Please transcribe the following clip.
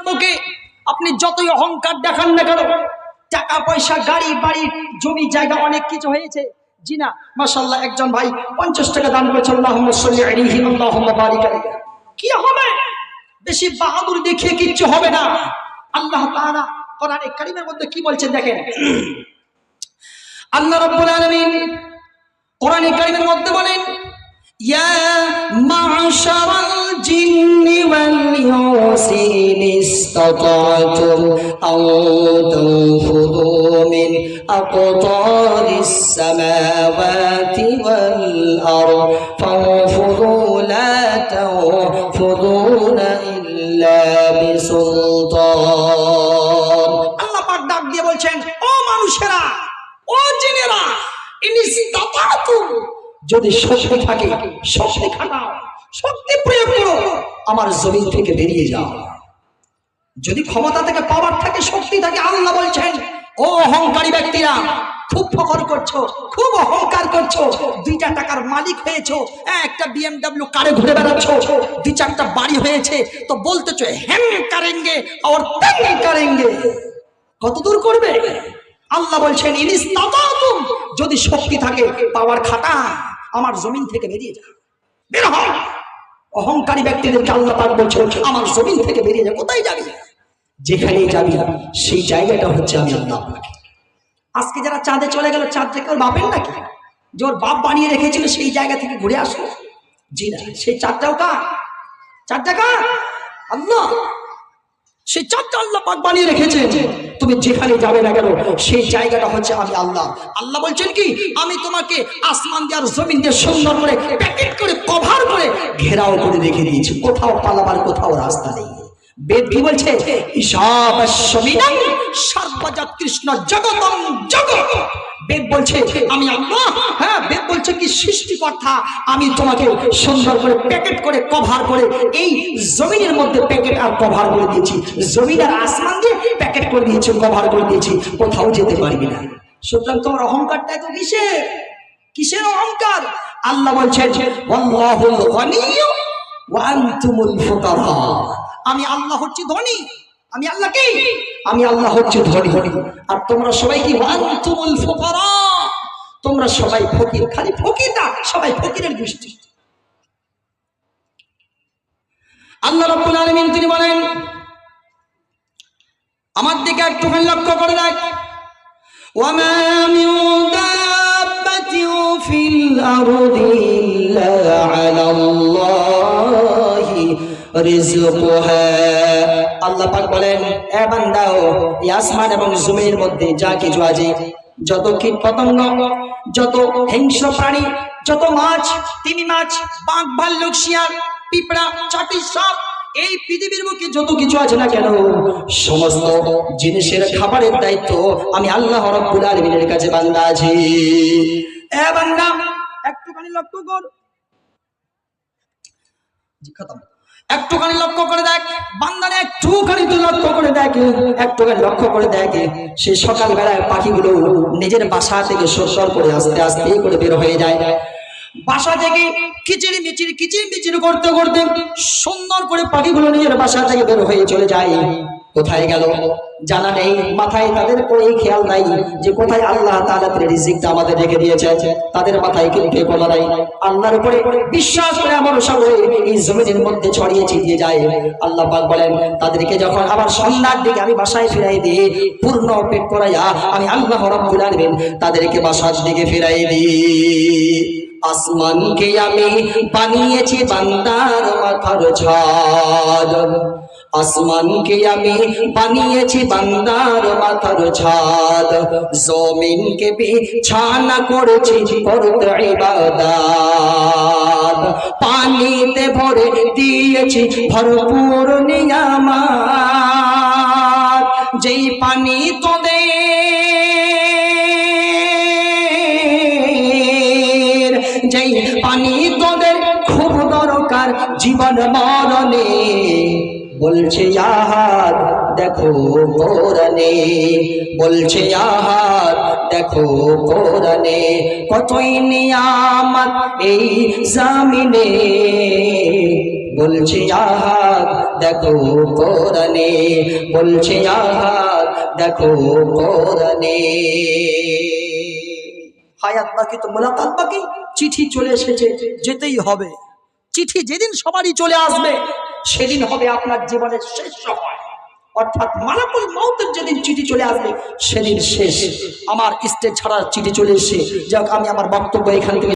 বুকে আপনি যতই অহংকার দেখান না কেন, টাকা পয়সা গাড়ি বাড়ি জমি জায়গা অনেক কিছু হয়েছে, জি না মাশাআল্লাহ একজন ভাই 50 টাকা দান করেছে, আল্লাহুম্মা সাল্লি আলাইহি আল্লাহুম্মা বারিক আলাইহি। কি হবে? বেশি বাহাদুর দেখিয়ে কিচ্ছু হবে না। আল্লাহ তাআলা কোরআনে কারীমের মধ্যে কি বলছেন দেখেন, আল্লাহ রাব্বুল আলামিন কোরআনে কারীমের মধ্যে বলেন, ইয়া মা'শারাল জিন্নি ওয়াল ইনসি ইনিসতাতা'তুম আও তানফুযু মিন আকতারিস সামাওয়াতি ওয়াল আরদ ফানফুযু লা তানফুযুনা ইল্লা বিসুলতান। আল্লাহ পাক ডাক দিয়ে বলছেন, ও মানুষেরা, ও জিনেরা, ইনিসতাতা'তুম, যদি শক্তি থাকে শক্তি খাটাও, শক্তি প্রয়োগ করো, আমার জমিন থেকে বেরিয়ে যাও। যদি ক্ষমতা থেকে পাওয়ার থাকে শক্তি থাকে, আল্লাহ বলছেন, ও অহংকারী ব্যক্তিরা, খুব ফখর করছো, খুব অহংকার করছো, 2টা টাকার মালিক হয়েছো, একটা BMW কারে ঘুরে বেড়াচ্ছ, 2-4টা বাড়ি হয়েছে, তো বলতেছো হ্যাম কারেঙ্গে আর ত্যাং কারেঙ্গে, কত দূর করবে? আল্লাহ বলছেন, ইনিসতাতা'তুম, যদি শক্তি থাকে পাওয়ার খাটা, আমার জমিন থেকে বেরিয়ে যা, বের হ। অহংকারী ব্যক্তিদেরকে আল্লাহ পাক বলছেন, আমার জমিন থেকে বেরিয়ে যা। কোথায় যাবি? যেখানেই যাবি সেই জায়গাটা হচ্ছে আমি আল্লাহ পাক। আজকে যারা চাঁদে চলে গেল, চাঁদ থেকে ওর বাপের নাকি, যে ওর বাপ বানিয়ে রেখেছিল সেই জায়গা থেকে ঘুরে আসলো? জি না, সেই চাঁদটাও কার? চাঁদটা কার? আল্লাহ। সেই চাঁদটা আল্লাহ পাক বানিয়ে রেখেছে। তুমি যেখানে যাবে না কেন সেই জায়গাটা হচ্ছে আমি আল্লাহ। আল্লাহ বলছেন কি, আমি তোমাকে আসমান দিয়ে আর জমিন দিয়ে সুন্দর করে প্যাকেট করে কভার করে ঘেরাও করে রেখে দিয়েছি, কোথাও পালাবার কোথাও রাস্তা নেই। বেদ কি বলছে, ঈশাবাস্যমিনাং সর্বজগৎ কৃষ্ণ জগতং জগৎ। বেদ বলছে আমি আল্লাহ, হ্যাঁ বেদ বলছে কি সৃষ্টিকর্তা, আমি তোমাকে সুন্দর করে প্যাকেট করে কভার করে এই জমিনের মধ্যে প্যাকেট আর কভার করে দিয়েছি, জমিন আর আসমান দিয়ে প্যাকেট করে দিয়েছি, কভার করে দিয়েছি, কোথাও যেতে পারবি না। সুতরাং তোমার অহংকারটা এত কিসের? কিসের অহংকার? আল্লাহ বলছেন, ওয়াল্লাহুল গনিয়্যু ওয়া আনতুমুল ফুকারা। আমি আল্লাহ হচ্ছি ধনী। আমি আল্লাহ কি? আমি আল্লাহ হচ্ছে ধনী, আর তোমরা সবাই কি? ওয়া আনতুমুল ফুকারা, তোমরা সবাই ফকির। খালি ফকির না, সবাই ফকিরের গোষ্ঠী। আল্লাহ রাব্বুল আলামিন তিনি বলেন, আমার দিকে একটুখানি লক্ষ্য করে দেখ, ওয়া মা মিন দাব্বাতিন ফিল আরদি ইল্লা আলাল্লাহি রিজকুহা। আল্লাহ পাক বলেন, এ বান্দাও, এই আসমান এবং জমিনের মধ্যে যা কিছু আছে, যত কীট পতঙ্গ, যত হিংস্র প্রাণী, যত মাছ, তিমি মাছ, বাঘ ভাল্লুক শিয়াল পিঁপড়া চাটি সাপ, এই পৃথিবীর বুকে যত কিছু আছে না কেন, সমস্ত জিনিসের খাবারের দায়িত্ব আমি আল্লাহ রাব্বুল আলামিনের কাছে বান্দা আছি। এ বান্দা একটুখানি লক্ষ্য কর, জি খতম, একটুখানি লক্ষ্য করে দেখ বান্দারে, একটুখানি তুই লক্ষ্য করে দেখ, একটুখানি লক্ষ্য করে দেখ, সেই সকালবেলায় পাখিগুলো নিজের বাসা থেকে সরসর করে আস্তে আস্তে করে বের হয়ে যায়। বাসা থেকে কিচির মিচির করতে করতে সুন্দর করে পাখিগুলো নিজের বাসা থেকে বের হয়ে চলে যায়। কোথায় গেল জানা নেই, মাথায় তাদের কোনো খেয়াল নাই যে কোথায় আল্লাহ তাআলা তাদের রিজিকটা আমাদের রেখে দিয়েছে, তাদের মাথায় কিন্তু কোনো নাই। আল্লাহর উপরে বিশ্বাস করে আমার সবাই এই জমিনের মধ্যে ছড়িয়ে ছিটিয়ে যায়। আল্লাহ পাক বলেন, তাদেরকে যখন আবার সন্ধ্যার দিকে আমি বাসায় ফিরাই দিই, পূর্ণ পেট করাইয়া আমি আল্লাহ রাব্বুল আলামিন তাদেরকে বাসার দিকে ফিরাই দিই। আসমানকে আমি বানিয়েছি বান্দার মাথার ছাদ, আসমানকে আমি বানিয়েছি বান্দার মাথার ছাদ, জমিনকে বিছানা করেছি করতে ইবাদত, পানিতে ভরে দিয়েছি ভরপুর নিয়ামত, যেই পানি তোদের, যেই পানি তোদের খুব দরকার জীবন মরণে, বলছে আহাদ দেখো কোরআনে, বলছে আহাদ দেখো কোরআনে, কতই নিয়ামত এই জামিনে, বলছে আহাদ দেখো কোরআনে, বলছে আহাদ দেখো কোরআনে। হায়াত বাকি তো মোলাকাত বাকি। চিঠি চলে এসেছে, যেতেই হবে। চিঠি যেদিন সবারই চলে আসবে সেদিন হবে আপনার জীবনের শেষ সময়, অর্থাৎ মালাকুল মউতের যেদিন চিঠি চলে আসবে সেদিন শেষ। আমার স্টেজ ছাড়ার চিঠি চলে এসে যাক, আমি আমার বক্তব্য এখান থেকে